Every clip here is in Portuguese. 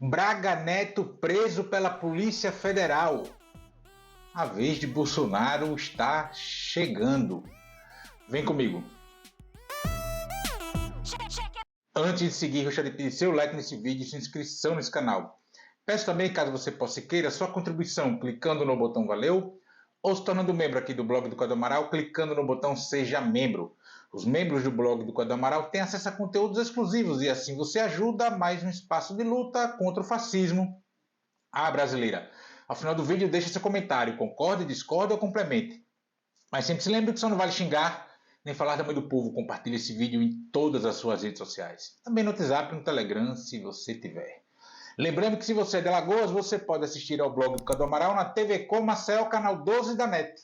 Braga Neto preso pela Polícia Federal. A vez de Bolsonaro está chegando. Vem comigo. Antes de seguir, gostaria de pedir seu like nesse vídeo e sua inscrição nesse canal. Peço também, caso você possa e queira, sua contribuição clicando no botão Valeu ou se tornando membro aqui do blog do Código Amaral, clicando no botão Seja Membro. Os membros do blog do Código Amaral têm acesso a conteúdos exclusivos e assim você ajuda mais um espaço de luta contra o fascismo à brasileira. Ao final do vídeo, deixe seu comentário, concorde, discorde ou complemente. Mas sempre se lembre que só não vale xingar nem falar da mãe do povo. Compartilhe esse vídeo em todas as suas redes sociais. Também no WhatsApp e no Telegram, se você tiver. Lembrando que se você é de Alagoas, você pode assistir ao blog do Cadu Amaral na TV Com Marcel, canal 12 da NET.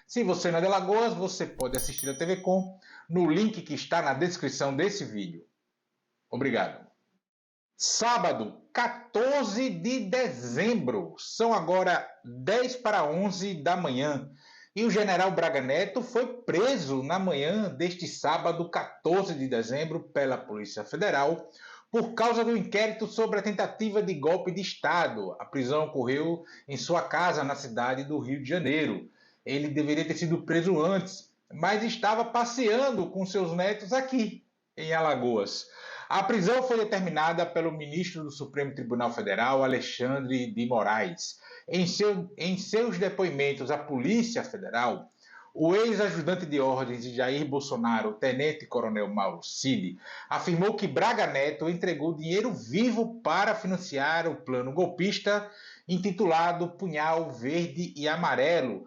Se você não é de Alagoas, você pode assistir a TV Com no link que está na descrição desse vídeo. Obrigado. Sábado, 14 de dezembro. São agora 10 para 11 da manhã. E o general Braga Neto foi preso na manhã deste sábado, 14 de dezembro, pela Polícia Federal, por causa do inquérito sobre a tentativa de golpe de Estado. A prisão ocorreu em sua casa na cidade do Rio de Janeiro. Ele deveria ter sido preso antes, mas estava passeando com seus netos aqui, em Alagoas. A prisão foi determinada pelo ministro do Supremo Tribunal Federal, Alexandre de Moraes. Em seus depoimentos à Polícia Federal, o ex-ajudante de ordens de Jair Bolsonaro, o tenente-coronel Mauro Cid, afirmou que Braga Neto entregou dinheiro vivo para financiar o plano golpista intitulado Punhal Verde e Amarelo,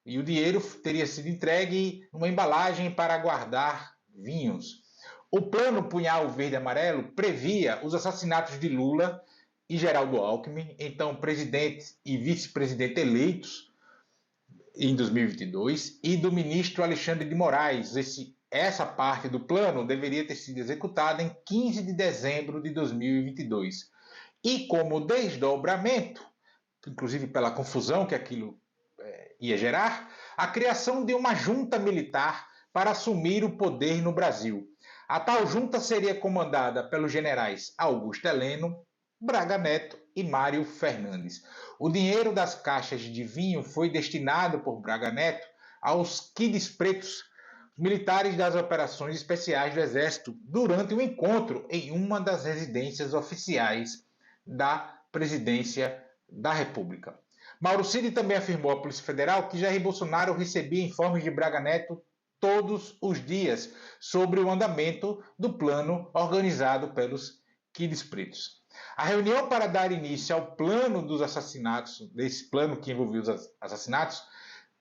e o dinheiro teria sido entregue numa embalagem para guardar vinhos. O plano Punhal Verde e Amarelo previa os assassinatos de Lula e Geraldo Alckmin, então presidente e vice-presidente eleitos em 2022, e do ministro Alexandre de Moraes. Essa parte do plano deveria ter sido executada em 15 de dezembro de 2022. E como desdobramento, inclusive pela confusão que aquilo ia gerar, a criação de uma junta militar para assumir o poder no Brasil. A tal junta seria comandada pelos generais Augusto Heleno, Braga Neto e Mário Fernandes. O dinheiro das caixas de vinho foi destinado por Braga Neto aos quides pretos, militares das operações especiais do Exército, durante um encontro em uma das residências oficiais da Presidência da República. Mauro Cid também afirmou à Polícia Federal que Jair Bolsonaro recebia informes de Braga Neto todos os dias sobre o andamento do plano organizado pelos quides pretos. A reunião para dar início ao plano dos assassinatos, desse plano que envolvia os assassinatos,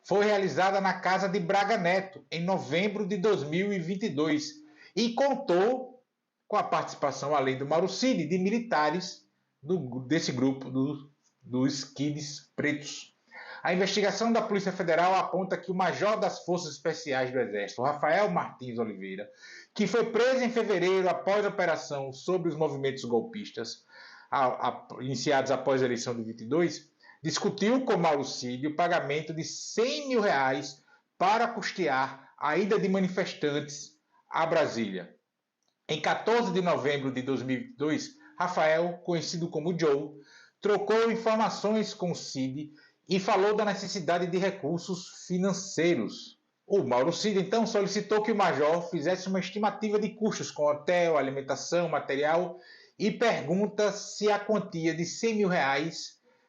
foi realizada na casa de Braga Neto, em novembro de 2022, e contou com a participação, além do Mauro Cid, de militares desse grupo dos quides pretos. A investigação da Polícia Federal aponta que o major das Forças Especiais do Exército, Rafael Martins Oliveira, que foi preso em fevereiro após a operação sobre os movimentos golpistas iniciados após a eleição de 22, discutiu com Mauro Cid o pagamento de R$100 mil para custear a ida de manifestantes a Brasília. Em 14 de novembro de 2022, Rafael, conhecido como Joe, trocou informações com Cid e falou da necessidade de recursos financeiros. O Mauro Cid, então, solicitou que o major fizesse uma estimativa de custos com hotel, alimentação, material e pergunta se a quantia de R$100 mil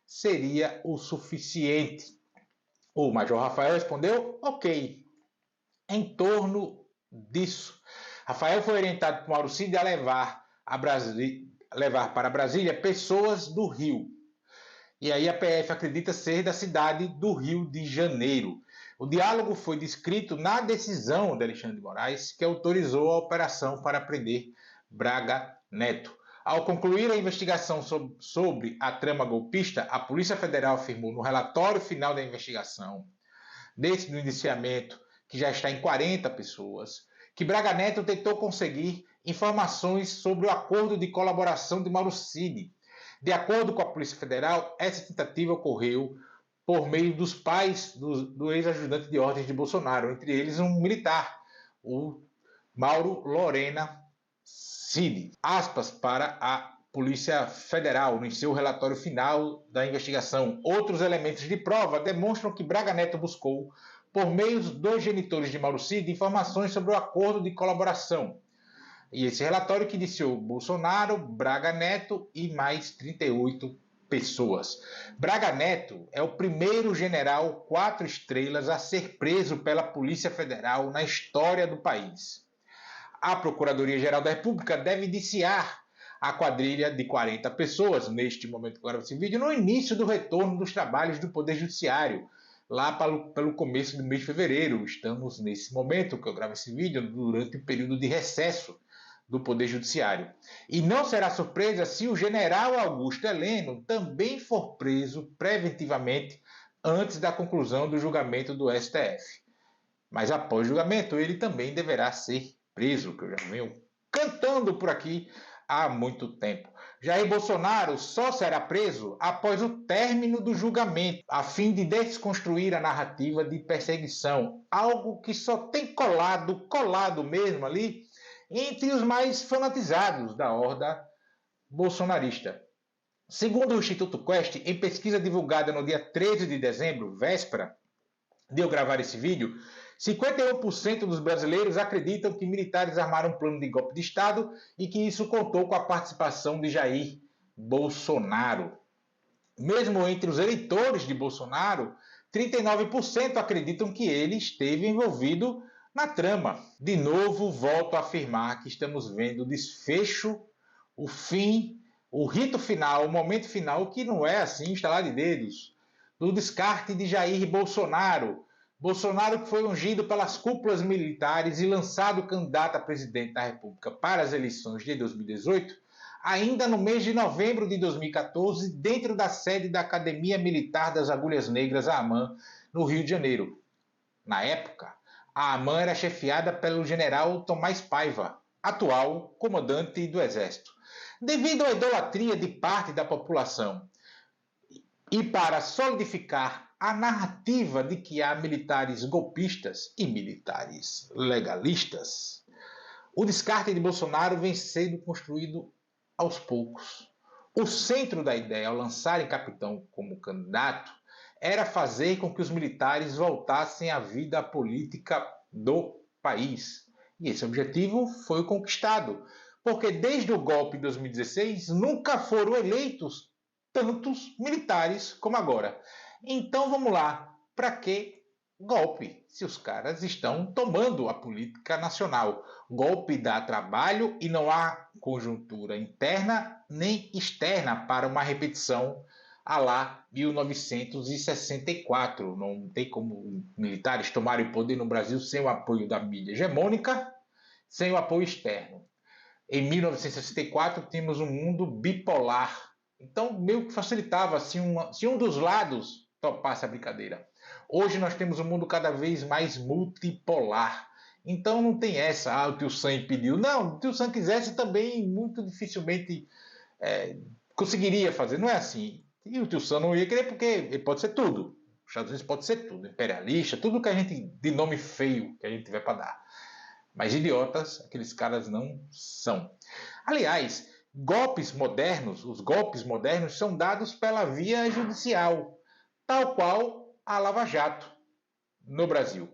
seria o suficiente. O major Rafael respondeu, ok, em torno disso. Rafael foi orientado por Mauro Cid a levar para Brasília pessoas do Rio. E aí a PF acredita ser da cidade do Rio de Janeiro. O diálogo foi descrito na decisão de Alexandre de Moraes, que autorizou a operação para prender Braga Neto. Ao concluir a investigação sobre a trama golpista, a Polícia Federal afirmou no relatório final da investigação, desde o indiciamento, que já está em 40 pessoas, que Braga Neto tentou conseguir informações sobre o acordo de colaboração de Mauro Cid. De acordo com a Polícia Federal, essa tentativa ocorreu por meio dos pais do ex-ajudante de ordens de Bolsonaro, entre eles um militar, o Mauro Lorena Cid. Aspas para a Polícia Federal, em seu relatório final da investigação. Outros elementos de prova demonstram que Braga Neto buscou, por meio dos genitores de Mauro Cid, informações sobre o acordo de colaboração. E esse relatório que iniciou Bolsonaro, Braga Neto e mais 38 pessoas. Braga Neto é o primeiro general 4 estrelas a ser preso pela Polícia Federal na história do país. A Procuradoria-Geral da República deve indiciar a quadrilha de 40 pessoas, neste momento que eu gravo esse vídeo, no início do retorno dos trabalhos do Poder Judiciário, lá pelo começo do mês de fevereiro. Estamos nesse momento que eu gravo esse vídeo, durante o período de recesso do Poder Judiciário. E não será surpresa se o general Augusto Heleno também for preso preventivamente antes da conclusão do julgamento do STF. Mas após o julgamento, ele também deverá ser preso, que eu já venho cantando por aqui há muito tempo. Jair Bolsonaro só será preso após o término do julgamento, a fim de desconstruir a narrativa de perseguição, algo que só tem colado mesmo ali, entre os mais fanatizados da horda bolsonarista. Segundo o Instituto Quest, em pesquisa divulgada no dia 13 de dezembro, véspera de eu gravar esse vídeo, 51% dos brasileiros acreditam que militares armaram um plano de golpe de Estado e que isso contou com a participação de Jair Bolsonaro. Mesmo entre os eleitores de Bolsonaro, 39% acreditam que ele esteve envolvido na trama. De novo, volto a afirmar que estamos vendo o desfecho, o fim, o rito final, o momento final, que não é assim, instalar de dedos, do descarte de Jair Bolsonaro. Bolsonaro, que foi ungido pelas cúpulas militares e lançado candidato a presidente da República para as eleições de 2018, ainda no mês de novembro de 2014, dentro da sede da Academia Militar das Agulhas Negras, a AMAN, no Rio de Janeiro. Na época, a AMAN era chefiada pelo general Tomás Paiva, atual comandante do Exército. Devido à idolatria de parte da população e para solidificar a narrativa de que há militares golpistas e militares legalistas, o descarte de Bolsonaro vem sendo construído aos poucos. O centro da ideia, ao lançarem capitão como candidato, era fazer com que os militares voltassem à vida política do país. E esse objetivo foi conquistado, porque desde o golpe de 2016 nunca foram eleitos tantos militares como agora. Então vamos lá, para que golpe? Se os caras estão tomando a política nacional. Golpe dá trabalho e não há conjuntura interna nem externa para uma repetição à lá 1964. Não tem como militares tomarem o poder no Brasil sem o apoio da mídia hegemônica, sem o apoio externo. Em 1964 tínhamos um mundo bipolar. Então meio que facilitava se um dos lados topasse a brincadeira. Hoje nós temos um mundo cada vez mais multipolar. Então não tem essa, o Tio Sam impediu. Não, se o Tio Sam quisesse também muito dificilmente conseguiria fazer. Não é assim. E o Tio Sam não ia querer porque ele pode ser tudo. Os Estados Unidos pode ser tudo. Imperialista, tudo que a gente, de nome feio que a gente tiver para dar. Mas idiotas, aqueles caras não são. Aliás, os golpes modernos são dados pela via judicial, tal qual a Lava Jato no Brasil.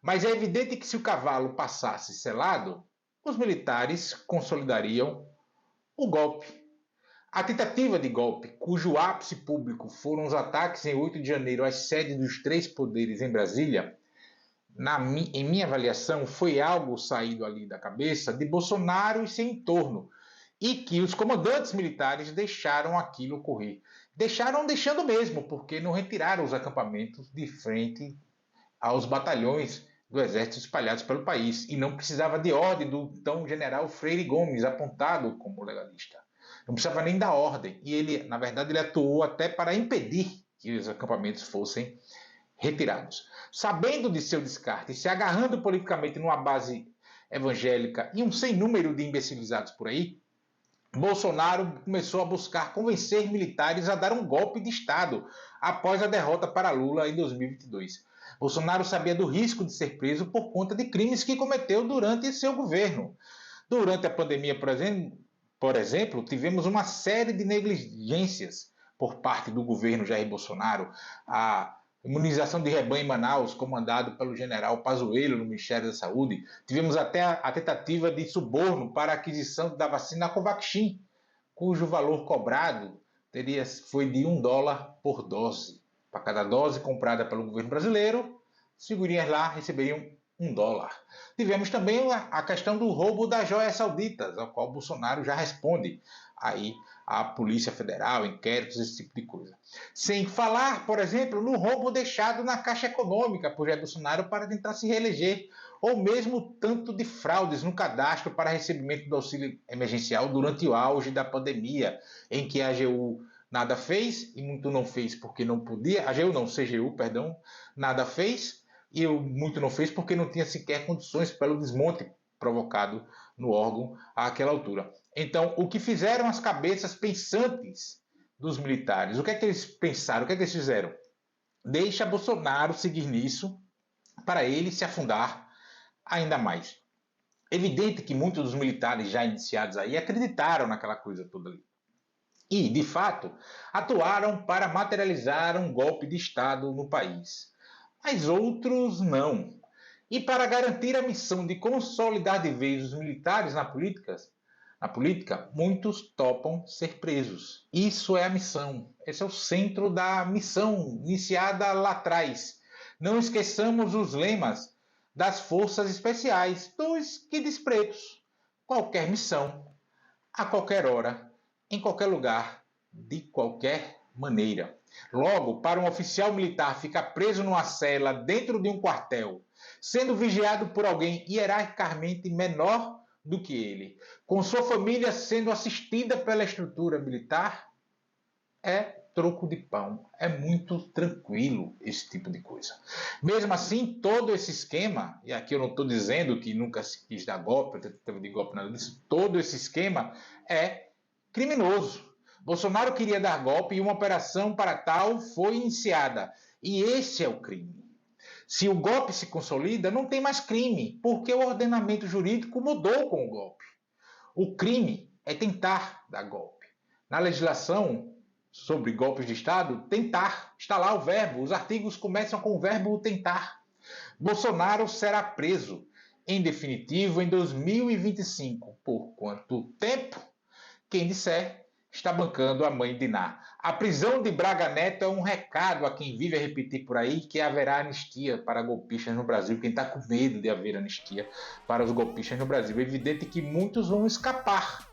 Mas é evidente que se o cavalo passasse selado, os militares consolidariam o golpe. A tentativa de golpe, cujo ápice público foram os ataques em 8 de janeiro às sedes dos 3 poderes em Brasília, em minha avaliação, foi algo saído ali da cabeça de Bolsonaro e seu entorno, e que os comandantes militares deixaram aquilo ocorrer. Deixando mesmo, porque não retiraram os acampamentos de frente aos batalhões do exército espalhados pelo país, e não precisava de ordem do então general Freire Gomes, apontado como legalista. Não precisava nem da ordem, e ele, na verdade, ele atuou até para impedir que os acampamentos fossem retirados. Sabendo de seu descarte e se agarrando politicamente numa base evangélica e um sem número de imbecilizados por aí, Bolsonaro começou a buscar convencer militares a dar um golpe de Estado após a derrota para Lula em 2022. Bolsonaro sabia do risco de ser preso por conta de crimes que cometeu durante seu governo. Durante a pandemia, por exemplo, Por exemplo, tivemos uma série de negligências por parte do governo Jair Bolsonaro. A imunização de rebanho em Manaus, comandado pelo general Pazuello no Ministério da Saúde. Tivemos até a tentativa de suborno para a aquisição da vacina Covaxin, cujo valor cobrado foi de $1 por dose. Para cada dose comprada pelo governo brasileiro, as figurinhas lá receberiam $1. Tivemos também a questão do roubo das joias sauditas, ao qual Bolsonaro já responde aí à Polícia Federal, inquéritos, esse tipo de coisa. Sem falar, por exemplo, no roubo deixado na Caixa Econômica por Jair Bolsonaro para tentar se reeleger, ou mesmo tanto de fraudes no cadastro para recebimento do auxílio emergencial durante o auge da pandemia, em que a AGU nada fez, e muito não fez porque não podia, CGU, perdão, nada fez, e muito não fez porque não tinha sequer condições pelo desmonte provocado no órgão àquela altura. Então, o que fizeram as cabeças pensantes dos militares? O que é que eles pensaram? O que é que eles fizeram? Deixa Bolsonaro seguir nisso para ele se afundar ainda mais. Evidente que muitos dos militares já iniciados aí acreditaram naquela coisa toda ali. E, de fato, atuaram para materializar um golpe de Estado no país. Mas outros não. E para garantir a missão de consolidar de vez os militares na política, muitos topam ser presos. Isso é a missão. Esse é o centro da missão iniciada lá atrás. Não esqueçamos os lemas das forças especiais, dos Kids Pretos. Qualquer missão, a qualquer hora, em qualquer lugar, de qualquer maneira. Logo, para um oficial militar ficar preso numa cela dentro de um quartel, sendo vigiado por alguém hierarquicamente menor do que ele, com sua família sendo assistida pela estrutura militar, é troco de pão. É muito tranquilo esse tipo de coisa. Mesmo assim, todo esse esquema, e aqui eu não estou dizendo que nunca se quis dar golpe, tentativa de golpe, nada disso, todo esse esquema é criminoso. Bolsonaro queria dar golpe e uma operação para tal foi iniciada. E esse é o crime. Se o golpe se consolida, não tem mais crime, porque o ordenamento jurídico mudou com o golpe. O crime é tentar dar golpe. Na legislação sobre golpes de Estado, tentar, está lá o verbo, os artigos começam com o verbo tentar. Bolsonaro será preso, em definitivo, em 2025. Por quanto tempo? Quem disser está bancando a mãe de Ná. A prisão de Braga Neto é um recado a quem vive a repetir por aí que haverá anistia para golpistas no Brasil. Quem está com medo de haver anistia para os golpistas no Brasil. É evidente que muitos vão escapar,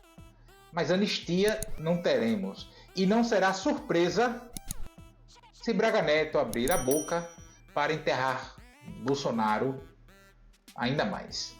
mas anistia não teremos. E não será surpresa se Braga Neto abrir a boca para enterrar Bolsonaro ainda mais.